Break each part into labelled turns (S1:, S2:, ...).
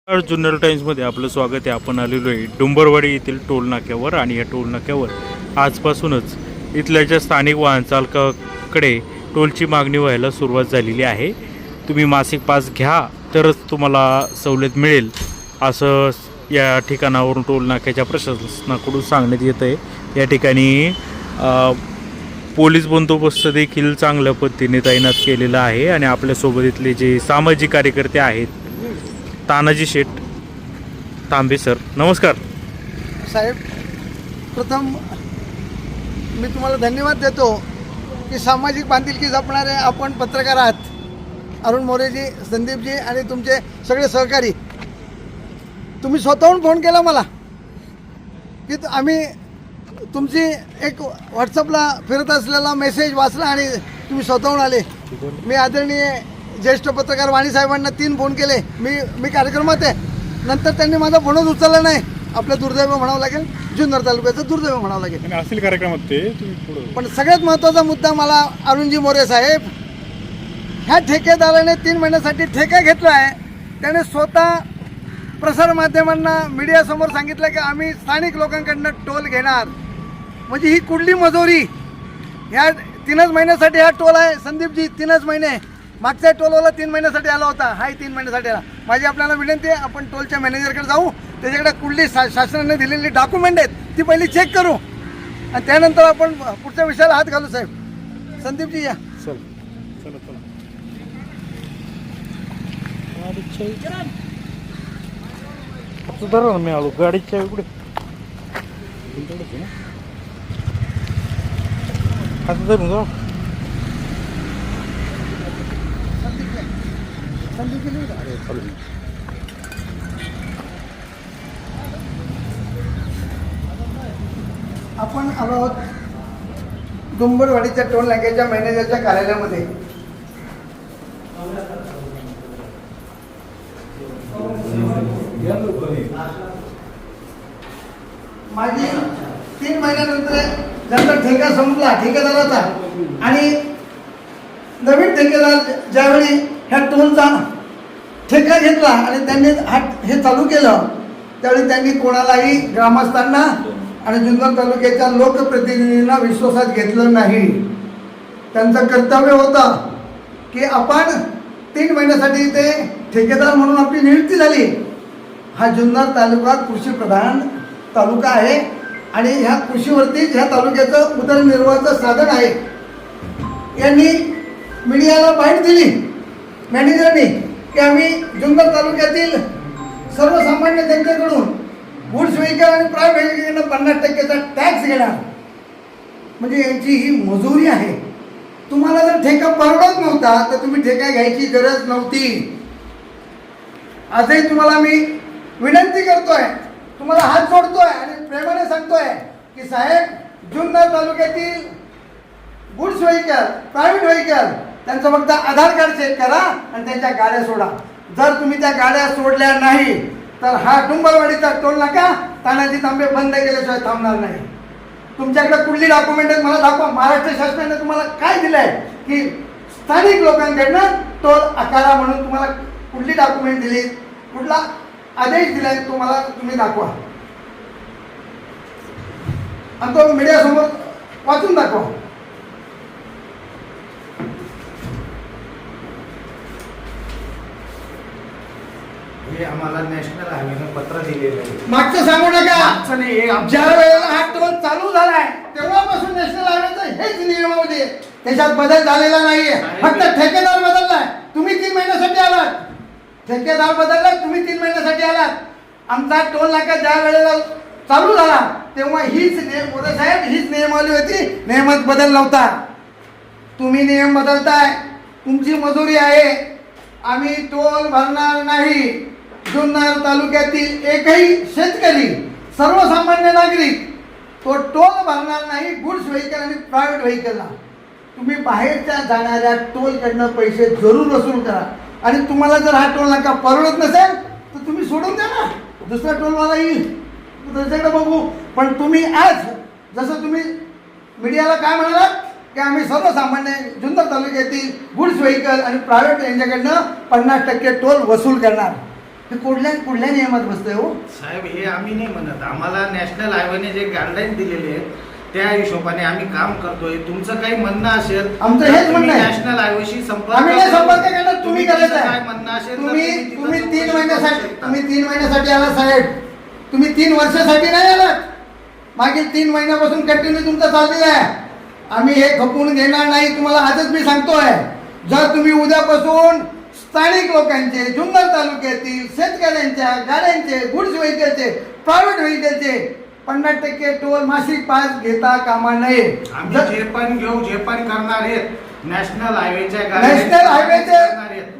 S1: जुन्नर टाइम्समध्ये आपलं स्वागत आहे. आपण आलेलो आहे डुंबरवाडी येथील टोल नाक्यावर आणि या टोल नाक्यावर आजपासूनच इथल्या ज्या स्थानिक वाहन चालकाकडे टोलची मागणी व्हायला सुरुवात झालेली आहे. तुम्ही मासिक पास घ्या तरच तुम्हाला सवलत मिळेल असं या ठिकाणावरून टोल नाक्याच्या प्रशासनाकडून सांगण्यात येतं आहे. या ठिकाणी पोलीस बंदोबस्त देखील चांगल्या पद्धतीने तैनात केलेला आहे आणि आपल्यासोबत इथले जे सामाजिक कार्यकर्ते आहेत तानाजी शेठ तांबे सर, नमस्कार
S2: साहेब. प्रथम मी तुम्हाला धन्यवाद देतो की सामाजिक बांधिलकी जपणारे आपण पत्रकार आहात. अरुण मोरेजी, संदीपजी आणि तुमचे सगळे सहकारी. तुम्ही स्वतःहून फोन केला मला की आम्ही तुमची एक व्हॉट्सअपला फिरत असलेला मेसेज वाचला आणि तुम्ही स्वतःहून आले. मी आदरणीय ज्येष्ठ पत्रकार वाणी साहेबांना 3 फोन केले. मी कार्यक्रमात आहे. नंतर त्यांनी माझा फोनच उचलला नाही. आपलं दुर्दैव म्हणावं लागेल, जुन्नर तालुक्याचं दुर्दैव म्हणावं लागेल.
S1: असेल कार्यक्रमात ते
S2: पण सगळ्यात महत्त्वाचा मुद्दा मला अरुणजी मोरे साहेब, ह्या ठेकेदाराने 3 महिन्यासाठी ठेका घेतला आहे. त्याने स्वतः प्रसारमाध्यमांना मीडियासमोर सांगितलं की आम्ही स्थानिक लोकांकडनं टोल घेणार. म्हणजे ही कुठली मजुरी? ह्या 3च महिन्यासाठी हा टोल आहे. संदीपजी 3च महिने. मागच्या टोलवाला 3 महिन्यासाठी आला होता, हाही 3 महिन्यासाठी आला. माझी आपल्याला विनंती आहे, आपण टोलच्या मॅनेजरकडे जाऊ, त्याच्याकडे कुठली शासनाने दिलेली डॉक्युमेंट आहेत ती पहिली चेक करू आणि त्यानंतर आपण पुढच्या विषयाला हात घालू. साहेब, संदीपजी या.
S1: चल चला चला सुधारा मी आलो. गाडीच्या इकडे आता धरून जा.
S2: आपण आलो आहोत डुंबरवाडीच्या टोल नाक्याच्या मॅनेजरच्या कार्यालयामध्ये. माझी 3 महिन्यानंतर ठेका संपला ठेकेदाराचा आणि नवीन ठेकेदार ज्यावेळी ह्या टोलचा ठेका घेतला आणि त्यांनी हे चालू केलं त्यावेळी त्यांनी कोणालाही ग्रामस्थांना आणि जुन्नर तालुक्याच्या लोकप्रतिनिधींना विश्वासात घेतलं नाही. त्यांचं कर्तव्य होतं की आपण 3 महिन्यासाठी ते ठेकेदार म्हणून आपली नियुक्ती झाली. हा जुन्नर तालुका कृषीप्रधान तालुका आहे आणि ह्या कृषीवरतीच ह्या तालुक्याचं उदरनिर्वाहाचं साधन आहे. यांनी मीडियाला बाईट दिली मॅनेजरनी की आम्ही जुन्नर तालुक्यातील सर्वसामान्य जनतेकडून गुड्स व्हेकल आणि प्रायव्हेट व्हेकलकडनं 50% टॅक्स घेणार. म्हणजे यांची ही मजुरी आहे. तुम्हाला जर ठेका परवडत नव्हता तर तुम्ही ठेका घ्यायची गरज नव्हती. आजही तुम्हाला मी विनंती करतोय, तुम्हाला हात जोडतोय आणि प्रेमाने सांगतोय की साहेब, जुन्नर तालुक्यातील गुड्स व्हेकल, प्रायव्हेट व्हेकल त्यांचं फक्त आधार कार्ड चेक करा आणि त्यांच्या गाड्या सोडा. जर तुम्ही त्या गाड्या सोडल्या नाही तर हा डुंबरवाडीचा टोल नाका तानाजी तांबे बंद केल्याशिवाय थांबणार नाही. तुमच्याकडे कुठली डॉक्युमेंट आहेत मला दाखवा. महाराष्ट्र शासनाने तुम्हाला काय दिलं आहे की स्थानिक लोकांकडनं टोल आकारा म्हणून तुम्हाला कुठली डॉक्युमेंट दिली, कुठला आदेश दिला आहे तो मला तुम्ही दाखवा आणि तो मीडियासमोर वाचून दाखवा.
S3: आम्हाला नॅशनल हायवेनं पत्र दिलेलं आहे.
S2: मागचं सांगू नका.
S3: मागचं नाही,
S2: ज्या वेळेला हा टोल चालू झालाय तेव्हापासून नॅशनल हायवेचं हेच नियमावली आहे. त्याच्यात बदल झालेला नाहीये. फक्त ठेकेदार बदललाय. तुम्ही 3 महिन्यासाठी आलात. ठेकेदार बदललाय, तुम्ही 3 महिन्यासाठी आलात. आमचा टोल नाका ज्या वेळेला चालू झाला तेव्हा हीच मोरे साहेब हीच नियमावली होती. नियमात बदल नव्हता. तुम्ही नियम बदलताय. तुमची मजुरी आहे. आम्ही टोल भरणार नाही. जुन्नर तालुक्यातील एकही शेतकरी, सर्वसामान्य नागरिक तो टोल भरणार नाही. गुड्स व्हेकल आणि प्रायव्हेट व्हेकलला तुम्ही बाहेरच्या जाणाऱ्या टोलकडनं पैसे जरूर वसूल करा. आणि तुम्हाला जर हा टोल नाका परवडत नसेल तर तुम्ही सोडून द्या ना. दुसरा टोलवाला येईल, त्याच्याकडे बघू. पण तुम्ही आज जसं तुम्ही मीडियाला काय म्हणालात की आम्ही सर्वसामान्य जुन्नर तालुक्यातील गुड्स व्हेकल आणि प्रायव्हेट यांच्याकडनं 50% टोल वसूल करणार. हे कुठल्या नियमात बसतंय हो?
S3: साहेब हे आम्ही नाही म्हणत, आम्हाला नॅशनल हायवेने जे गाईडलाईन दिलेले आहेत त्या हिशोबाने आम्ही काम करतोय. तुमचं काही म्हणणं असेल
S2: आमचं हेच म्हणणं आहे.
S3: नॅशनल हायवेशी संपर्क
S2: आम्ही नाही संपर्क करणार, तुम्ही करायचं
S3: काय
S2: आहे.
S3: म्हणणं असेल तर
S2: तुम्ही
S3: तिथं
S2: 3
S3: चौकशी
S2: महिन्यासाठी
S3: करू शकता.
S2: तुम्ही 3 महिन्यासाठी आला साहेब, तुम्ही 3 वर्षासाठी नाही आलात. मागील 3 महिन्यापासून कंटिन्यू तुमचं चाललेलं आहे. आम्ही हे खपवून घेणार नाही, तुम्हाला आजच मी सांगतोय. जर तुम्ही उद्यापासून स्थानिक लोकांचे, जुन्नर तालुक्यातील शेतकऱ्यांच्या गाड्यांचे, गुड्स व्हेकलचे, प्रायव्हेट व्हेकलचे 50% टोल मासिक पास घेता कामा नये.
S3: आम्ही जे पण घेऊ, जे पण करणार आहेत नॅशनल हायवेच्या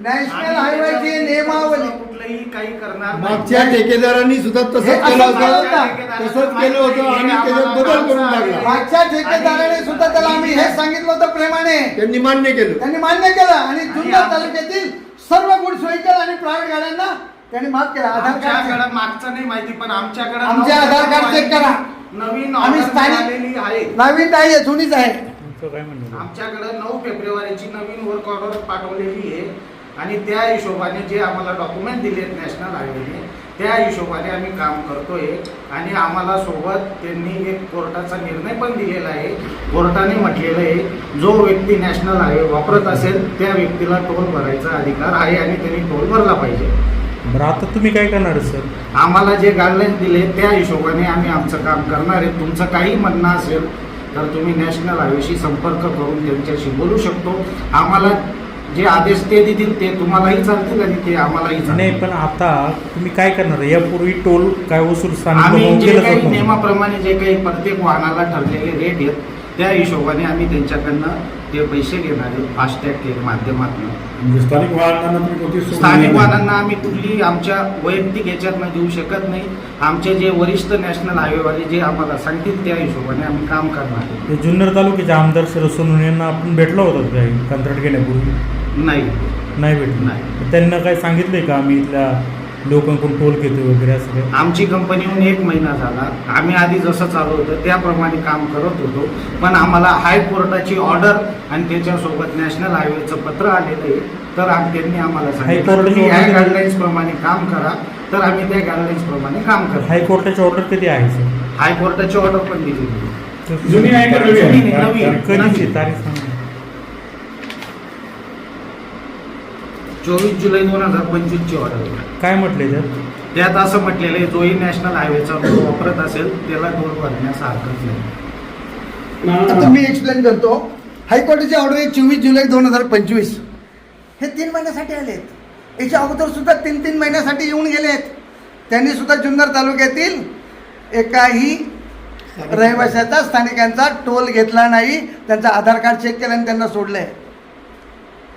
S2: नॅशनल हायवेची नियमावली
S3: कुठलंही काही करणार नाही.
S4: मागच्या ठेकेदारांनी सुद्धा
S2: हे
S4: तसंच
S2: असं
S4: केलं होतं.
S2: केलं
S4: तसंच केलं होतं आणि त्याच्यात बदल करून टाकला.
S2: मागच्या ठेकेदाराने सुद्धा त्याला आम्ही हे सांगितलं होतं प्रेमाने,
S4: त्यांनी मान्य केलं.
S2: त्यांनी मान्य केलं आणि जुन्नर तालुक्यातील सर्व गुड्स व्हेकल आणि प्रायव्हेट गाड्यांना त्यांनी माफ केला. आधार कार्ड
S3: आमच्याकडे मागचं नाही माहिती, पण आमच्याकडे
S2: आमचे आधार कार्ड चेक करा.
S3: नवीन
S2: आम्ही
S3: order
S2: स्थानिक
S3: मिळालेली आहे.
S2: नवीन नाही आहे, जुनीच आहे.
S1: तुमचं काय म्हणणं आहे?
S3: आमच्याकडे 9 फेब्रुवारीची नवीन वर्क ऑर्डर पाठवलेली आहे आणि त्या हिशोबाने जे आम्हाला डॉक्युमेंट दिले आहेत नॅशनल हायवेने त्या हिशोबाने आम्ही काम करतोय. आणि आम्हाला सोबत त्यांनी एक कोर्टाचा निर्णय पण दिलेला आहे. कोर्टाने म्हटलेलं आहे जो व्यक्ती नॅशनल हायवे वापरत असेल त्या व्यक्तीला टोल भरायचा अधिकार आहे आणि त्यांनी टोल भरला पाहिजे.
S1: बरं, आता तुम्ही काय करणार सर?
S3: आम्हाला जे गाईडलाईन दिले त्या हिशोबाने आम्ही आमचं काम करणार आहे. तुमचं काही म्हणणं असेल तर तुम्ही नॅशनल हायवेशी संपर्क करून त्यांच्याशी बोलू शकतो. आम्हाला जे आदेश ते देतील ते तुम्हालाही चालतील आणि ते आम्हालाही
S1: नाही,
S3: चालतील.
S1: पण आता तुम्ही काय करणार? यापूर्वी टोल काय वसूल स्थानिक
S3: आम्ही
S1: लोकांकडून
S3: जे
S1: केलं
S3: काही
S1: जातं?
S3: नियमाप्रमाणे जे काही प्रत्येक वाहनाला ठरलेले रेट आहेत त्या हिशोबाने आम्ही त्यांच्याकडनं ते पैसे घेणार आहे फास्टॅग के माध्यमातून.
S4: म्हणजे स्थानिक वाहनांना तुम्ही कोणती सूट
S3: स्थानिक
S4: देणार नाही?
S3: वाहनांना आम्ही कुठली आमच्या वैयक्तिक याच्यातनं देऊ शकत नाही. आमचे जे वरिष्ठ नॅशनल हायवेवाले जे आम्हाला सांगतील त्या हिशोबाने आम्ही काम करणार आहे.
S1: ते जुन्नर तालुक्याचे आमदार शरद सोनवणे यांना आपण भेटलो होतो काय कंत्राट घेण्यापूर्वी?
S3: नाही
S1: नाही भेटलो.
S3: नाही.
S1: त्यांना काय सांगितलंय का आम्ही इथल्या लोकांकडून टोल घेतो वगैरे असं काय?
S3: आमची कंपनी येऊन 1 महिना झाला. आम्ही आधी जसं चालू होतं त्याप्रमाणे काम करत होतो. पण आम्हाला हायकोर्टाची ऑर्डर आणि त्याच्यासोबत नॅशनल हायवेचं पत्र आलेलं आहे. तर त्यांनी आम्हाला सांगितलं
S1: हायकोर्टाची
S3: तुम्ही ह्या
S1: order-
S3: गाईडलाईन्स प्रमाणे काम करा. तर आम्ही त्या गाईडलाईन्स प्रमाणे काम करतो.
S1: हायकोर्टाची ऑर्डर कधी आहे सर?
S3: हायकोर्टाची ऑर्डर पण दिली.
S4: जुनी आहे का नवी आहे?
S3: नवीन.
S1: कधीची तारीख सांगा.
S3: 24 जुलै 2025 ची ऑर्डर.
S1: काय म्हटले
S3: त्यात असं म्हटलेलं आहे जोही नॅशनल हायवेचा रोड वापरत असेल त्याला टोल भरण्यास हरकत नाही.
S2: आता मी एक्सप्लेन करतो. हायकोर्टाची ऑर्डर आहे 24 जुलै 2025. हे 3 महिन्यासाठी आलेत. याच्या अगोदर सुद्धा 3 महिन्यासाठी येऊन गेलेत. त्यांनी सुद्धा जुन्नर तालुक्यातील एकाही रहिवाशाचा स्थानिकांचा टोल घेतला नाही. त्यांचा आधार कार्ड चेक केलं आणि त्यांना सोडलंय.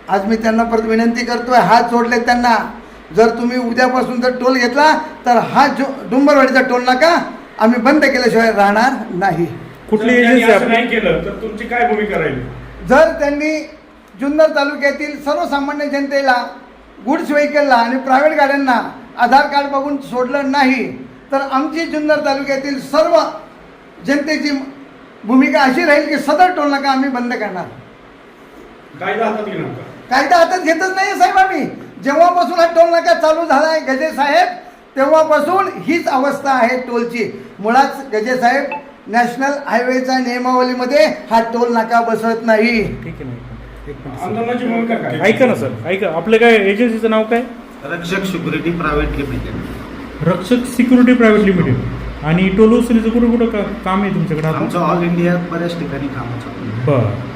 S2: आज मी त्यांना परत विनंती करतोय, हात जोडले त्यांना. जर तुम्ही उद्यापासून जर टोल घेतला तर हा जो डुंबरवाडीचा टोल नाका आम्ही बंद केल्याशिवाय राहणार नाही.
S1: कुठली
S4: जर त्यांनी
S1: एजन्सी
S4: असं नाही केलं तर तुमची काय भूमिका राहील?
S2: जर त्यांनी जुन्नर तालुक्यातील सर्वसामान्य जनतेला, गुड्स व्हेकलला आणि प्रायव्हेट गाड्यांना आधार कार्ड बघून सोडलं नाही तर आमची जुन्नर तालुक्यातील सर्व जनतेची भूमिका अशी राहील की सदर टोल नाका आम्ही बंद करणार.
S4: कायदा हातात घेणार का?
S2: कायदा हातात घेतच नाही साहेब. आम्ही जेव्हापासून हा टोल नाका चालू झाला आहे गजे साहेब तेव्हापासून हीच अवस्था आहे टोलची. मुळात गजे साहेब नॅशनल हायवेच्या नियमावलीमध्ये हा टोल नाका बसत नाही.
S1: ठीक आहे ना.
S4: आंदोलनाची भूमिका काय?
S1: ऐका ना सर, ऐका. आपलं काय एजन्सीचं नाव काय?
S3: रक्षक सिक्युरिटी प्रायव्हेट लिमिटेड.
S1: रक्षक सिक्युरिटी प्रायव्हेट लिमिटेड. आणि टोल वसुलीचं कुठं कुठं काम आहे तुमच्याकडे आता?
S3: आमचं ऑल इंडिया बऱ्याच ठिकाणी काम चालू आहे.
S1: बरं.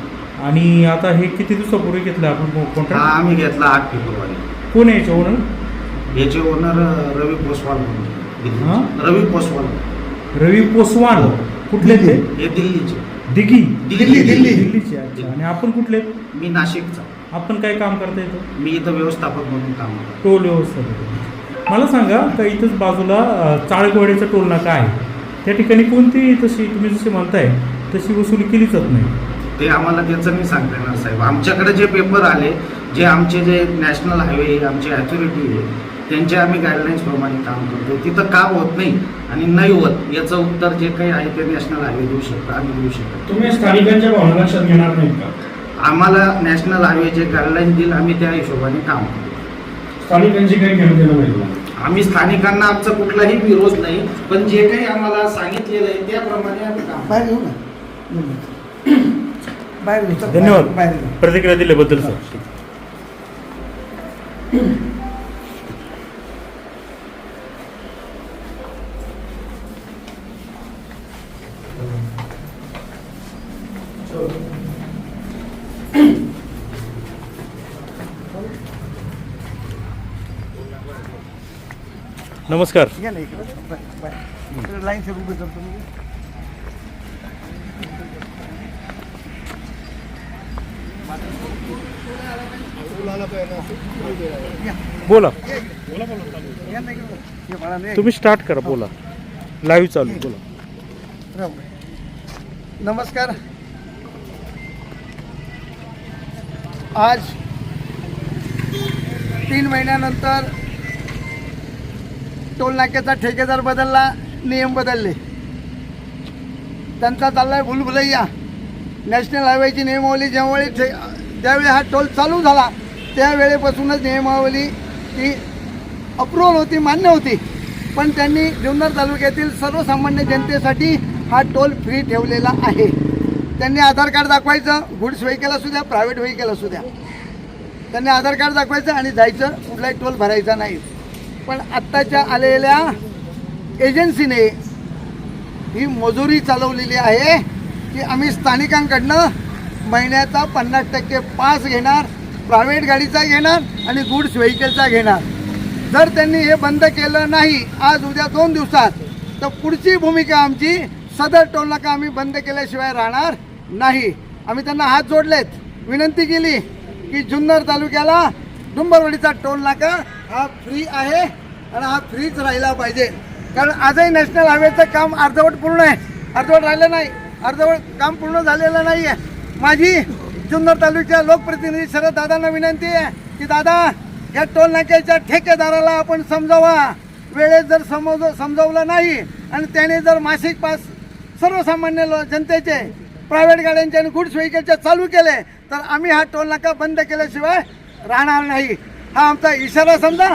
S1: आणि आता हे किती दिवसापूर्वी घेतलं आपण
S3: हा
S1: कॉन्ट्रॅक्ट?
S3: आम्ही घेतला 8 फेब्रुवारी.
S1: कोण आहे याचे ओनर?
S3: याचे ओनर रवी पोसवाल म्हणून.
S1: हा?
S3: रवी पोसवाल
S1: रवी पोसवाल. कुठले ते?
S3: हे दिल्लीचे.
S1: दिघी?
S2: दिल्ली.
S1: दिल्लीचे. अच्छा. आणि आपण कुठले?
S3: मी नाशिकचा.
S1: आपण काय काम करता येतं?
S3: मी इथं व्यवस्थापक म्हणून काम करतो.
S1: टोल व्यवस्थापक. मला सांगा का इथंच बाजूला चाळकवाडीचा टोल नाका आहे, त्या ठिकाणी कोणती तशी तुम्ही जशी म्हणताय तशी वसुली केली जात नाही?
S3: ते आम्हाला त्याचं नाही सांगता येणार साहेब. आमच्याकडे जे पेपर आले जे आमचे जे नॅशनल हायवे आमची अथॉरिटी आहे त्यांचे आम्ही गाईडलाईन्स प्रमाणे काम करतो. तिथं काम होत नाही आणि नाही होत याचं उत्तर जे काही आहे ते नॅशनल हायवे देऊ शकतो, आम्ही देऊ शकतो.
S4: तुम्ही स्थानिकांच्या भावना लक्षात घेणार नाहीत का?
S3: आम्हाला नॅशनल हायवे जे गाईडलाईन देईल आम्ही त्या हिशोबाने काम करतो.
S4: स्थानिकांची काही घेणं देणं नाही का?
S3: आम्ही स्थानिकांना आमचा कुठलाही विरोध नाही, पण जे काही आम्हाला सांगितलेलं आहे त्याप्रमाणे आम्ही काम
S2: बाहेर येऊ ना बाहेर येऊ. चल,
S1: धन्यवाद
S2: बाहेर येऊ.
S1: प्रतिक्रिया दिल्याबद्दल सर. नमस्कार.
S2: या ना इकडं. इकडं लाईन सुरू करतो तुम्ही.
S1: बोला,
S2: या ना इकडं. ये बाळा, ये.
S1: तुम्ही स्टार्ट करा, बोला. लाईव्ह चालू आहे, बोला.
S2: नमस्कार. आज 3 महिन्यानंतर टोल नाक्याचा ठेकेदार बदलला, नियम बदलले. त्यांचा चाललाय भुलभुलैया. नॅशनल हायवेची नियमावली ज्यावेळी हा टोल चालू झाला त्यावेळेपासूनच नियमावली ती अप्रूव्हल होती, मान्य होती. पण त्यांनी जुन्नर तालुक्यातील सर्वसामान्य जनतेसाठी हा टोल फ्री ठेवलेला आहे. त्यांनी आधार कार्ड दाखवायचं, गुड्स व्हेकल असू द्या, प्रायव्हेट व्हेकल असू द्या. त्यांनी आधार कार्ड दाखवायचं आणि जायचं, कुठलाही टोल भरायचा नाही. पण आत्ताच्या आलेल्या एजन्सीने ही मजुरी चालवलेली आहे की आम्ही स्थानिकांकडनं महिन्याचा 50% पास घेणार, प्रायव्हेट गाडीचा घेणार आणि गुड्स व्हेकलचा घेणार. जर त्यांनी हे बंद केलं नाही आज उद्या 2 दिवसात, तर पुढची भूमिका आमची सदर टोल नाका आम्ही बंद केल्याशिवाय राहणार नाही. आम्ही त्यांना हात जोडलेत, विनंती केली की जुन्नर तालुक्याला डुंबरवाडीचा टोल नाका हा फ्री आहे आणि हा फ्रीच राहिला पाहिजे. कारण आजही नॅशनल हायवेचं काम अर्धवट पूर्ण आहे, अर्धवट राहिलं नाही, अर्धवट काम पूर्ण झालेलं नाही आहे. माझी जुन्नर तालुक्याच्या लोकप्रतिनिधी शरद दादांना विनंती आहे की दादा, या टोल नाक्याच्या ठेकेदाराला आपण समजावा. वेळेत जर समजावलं नाही आणि त्याने जर मासिक पास सर्वसामान्य जनतेचे, प्रायव्हेट गाड्यांचे आणि गुड्स व्हेकलचे चालू केले तर आम्ही हा टोल नाका बंद केल्याशिवाय राहणार नाही. हा आमचा इशारा समजा.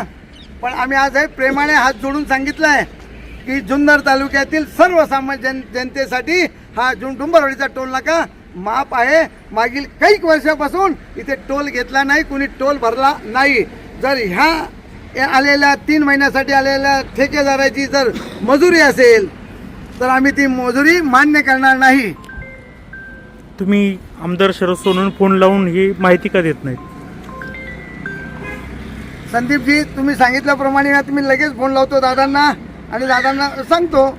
S2: पण आम्ही आज हे प्रेमाने हात जोडून सांगितलं आहे की जुन्नर तालुक्यातील सर्वसामान्य जनतेसाठी हा डुंबरवाडीचा टोल नाका माफ आहे. मागील काही वर्षापासून इथे टोल घेतला नाही, कुणी टोल भरला नाही. जर ह्या आलेल्या 3 महिन्यासाठी आलेल्या ठेकेदाराची जर मजुरी असेल तर आम्ही ती मजुरी मान्य करणार नाही.
S1: तुम्ही आमदार शरद सोनवणे फोन लावून ही माहिती का देत नाहीत?
S2: संदीपजी, तुम्ही सांगितल्याप्रमाणे ना तुम्ही लगेच फोन लावतो दादांना आणि दादांना सांगतो.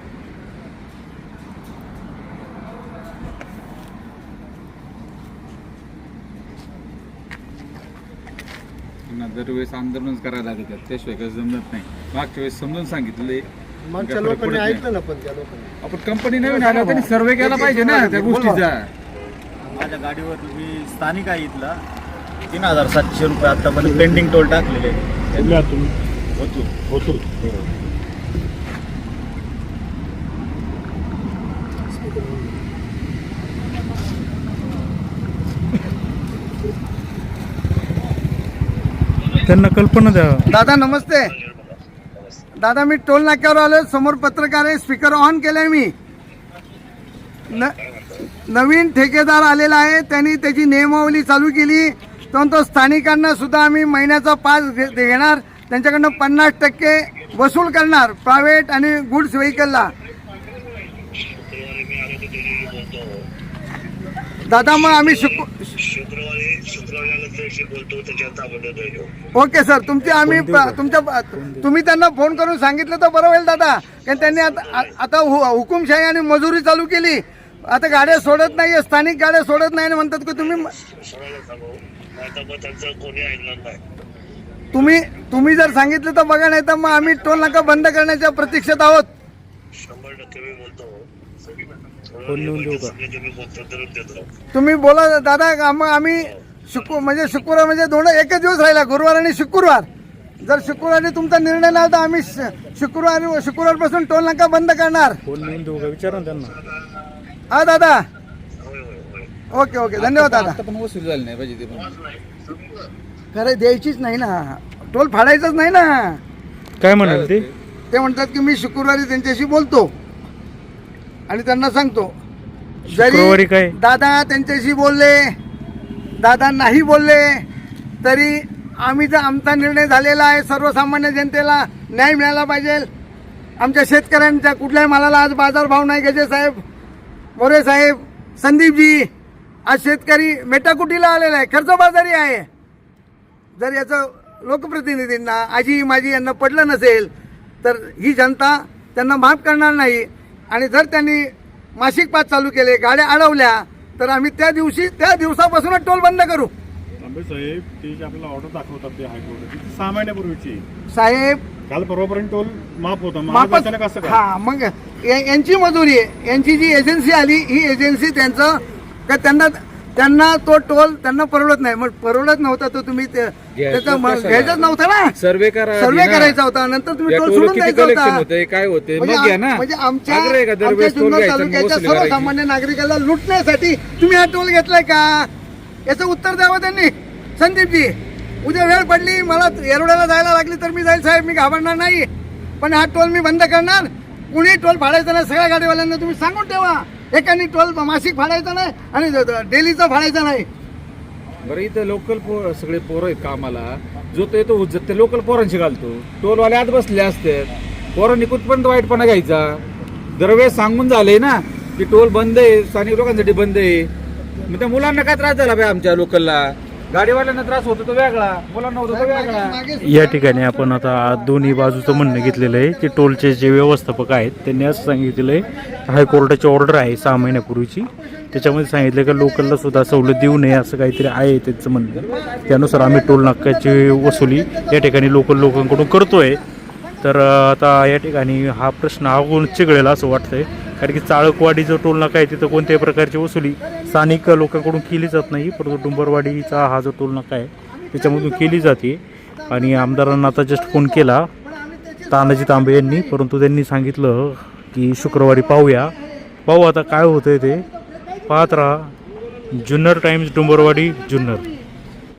S5: दरवेळेस आंदोलनच करायला लागतात, त्याशिवाय काही जमत नाही. मागच्या वेळेस समजून सांगितले,
S2: मागच्या लोकांनी ऐकलं ना, पण त्या लोकांनी
S5: आपण कंपनी नवीन आल्या त्यांनी सर्वे केला पाहिजे ना त्या गोष्टीचा.
S6: माझ्या गाडीवर मी स्थानिक आहे इथला 3,700 रुपये आतापर्यंत पेंडिंग टोल टाकलेले होतो.
S1: त्यांना कल्पना द्या.
S2: दादा नमस्ते. दादा, मी टोल नाक्यावर आलो, समोर पत्रकार आहे, स्पीकर ऑन केलाय मी. नवीन ठेकेदार आलेला आहे, त्यांनी त्याची नियमावली चालू केली. तो स्थानिकांना सुद्धा आम्ही महिन्याचा पास घेणार, त्यांच्याकडनं 50% वसूल करणार प्रायव्हेट आणि गुड्स व्हेकलला. दादा, मग आम्ही ओके सर, तुम्ही त्यांना फोन करून सांगितलं तर बरं होईल दादा. कारण त्यांनी आता हुकुमशाही आणि मजुरी चालू केली. आता गाड्या सोडत नाहीये, स्थानिक गाड्या सोडत नाही म्हणतात की तुम्ही जर सांगितलं तर बघा, नाही तर मग आम्ही टोल नाका बंद करण्याच्या प्रतीक्षेत आहोत.
S6: 100% मी बोलतो.
S1: फोन लिहून देऊ का?
S2: तुम्ही बोला दादा. मग आम्ही शुक्रवार म्हणजे एकच दिवस राहिला, गुरुवार आणि शुक्रवार. जर शुक्रवारी तुमचा निर्णय नाही तर आम्ही शुक्रवारपासून टोल नाका बंद करणार.
S1: फोन लिहून देऊ का? विचारा त्यांना.
S2: हा दादा, ओके ओके, धन्यवाद दादा.
S5: आता पण वसूल झाली नाही पाहिजे ते पण.
S2: खरं द्यायचीच नाही ना, टोल फाडायचंच नाही ना.
S1: काय म्हणाल ते?
S2: ते म्हणतात की मी शुक्रवारी त्यांच्याशी बोलतो आणि त्यांना सांगतो.
S1: शुक्रवारी काय?
S2: दादा त्यांच्याशी बोलले, दादा नाही बोलले तरी आम्ही जर आमचा निर्णय झालेला आहे, सर्वसामान्य जनतेला न्याय मिळाला पाहिजे. आमच्या शेतकऱ्यांच्या कुठल्याही मालाला आज बाजारभाव नाही. गजे साहेब, मोरे साहेब, संदीपजी, आज शेतकरी मेटाकुटीला आलेला आहे, कर्जबाजारी आहे. जर याचं लोकप्रतिनिधींना, आजी माझी यांना पडलं नसेल तर ही जनता त्यांना माफ करणार नाही. आणि जर त्यांनी मासिक पास चालू केले, गाड्या अडवल्या, तर आम्ही त्या दिवसापासूनच टोल बंद करू.
S4: तांबे साहेब, ते जे आपल्याला ऑर्डर दाखवतात ते हायकोर्टाची ती 6 महिन्यापूर्वीची.
S2: साहेब
S4: काल परवापर्यंत टोल माफ होता, मग आज
S2: वापस
S4: अचानक असं काय?
S2: हा, मग यांची मजुरी आहे. यांची जी एजन्सी आली, ही एजन्सी त्यांचं का त्यांना तो टोल त्यांना परवडत नाही. मग परवडत नव्हता तर तुम्ही त्याचं घ्यायचंच नव्हतं ना.
S5: सर्वे
S2: करायचा होता, नंतर तुम्ही टोल सोडून द्यायचा होता.
S5: काय होते
S2: म्हणजे आमच्या जुन्नर तालुक्याच्या सर्वसामान्य नागरिकाला लुटण्यासाठी तुम्ही हा टोल घेतलाय का? याचं उत्तर द्यावं त्यांनी. संदीपजी, उद्या वेळ पडली, मला येरवड्याला जायला लागली तर मी जाईल साहेब, मी घाबरणार नाही. पण हा टोल मी बंद करणार. कुणी टोल फाडायचा नाही. सगळ्या गाडीवाल्यांना तुम्ही सांगून ठेवा, एकाने टोल मासिक फाडायचा नाही आणि डेलीचा फाडायचा नाही.
S5: बरं, इथं लोकल सगळे पोरं आहेत कामाला, जो तो येतो उज्जत ते लोकल पोरांशी घालतो. टोलवाले आत बसले असतात, पोरांनी कुठपर्यंत वाईटपणा घ्यायचा. दरवेळेस सांगून झालंय ना की टोल बंद आहे, स्थानिक लोकांसाठी बंद आहे. मग त्या मुलांना काय त्रास झाला बाई? आमच्या लोकलला गाडीवाल्यांना त्रास होतो तो वेगळा, मुलांना होतो तो वेगळा.
S1: या ठिकाणी आपण आता दोन्ही बाजूचं म्हणणं घेतलेलं आहे की टोलचे जे व्यवस्थापक आहेत त्यांनी असं सांगितलेलं आहे, हायकोर्टाची ऑर्डर आहे 6 महिन्यापूर्वीची, त्याच्यामध्ये सांगितलं की लोकलला सुद्धा सवलत देऊ नये असं काहीतरी आहे त्यांचं म्हणणं. त्यानुसार आम्ही टोल नाक्याची वसुली या ठिकाणी लोकांकडून करतोय. तर आता या ठिकाणी हा प्रश्न आगून चिघळेला असं वाटतंय, कारण की चाळकवाडी जो टोल नाका आहे तिथं कोणत्याही प्रकारची वसुली स्थानिक लोकांकडून केली जात नाही, परंतु डुंबरवाडीचा हा जो टोल नाका आहे त्याच्यामधून केली जाते. आणि आमदारांना आता जस्ट फोन केला तानाजी तांबे यांनी, परंतु त्यांनी सांगितलं की शुक्रवारी पाहू आता काय होतंय ते. पाहत राहा जुन्नर टाइम्स, डुंबरवाडी, जुन्नर.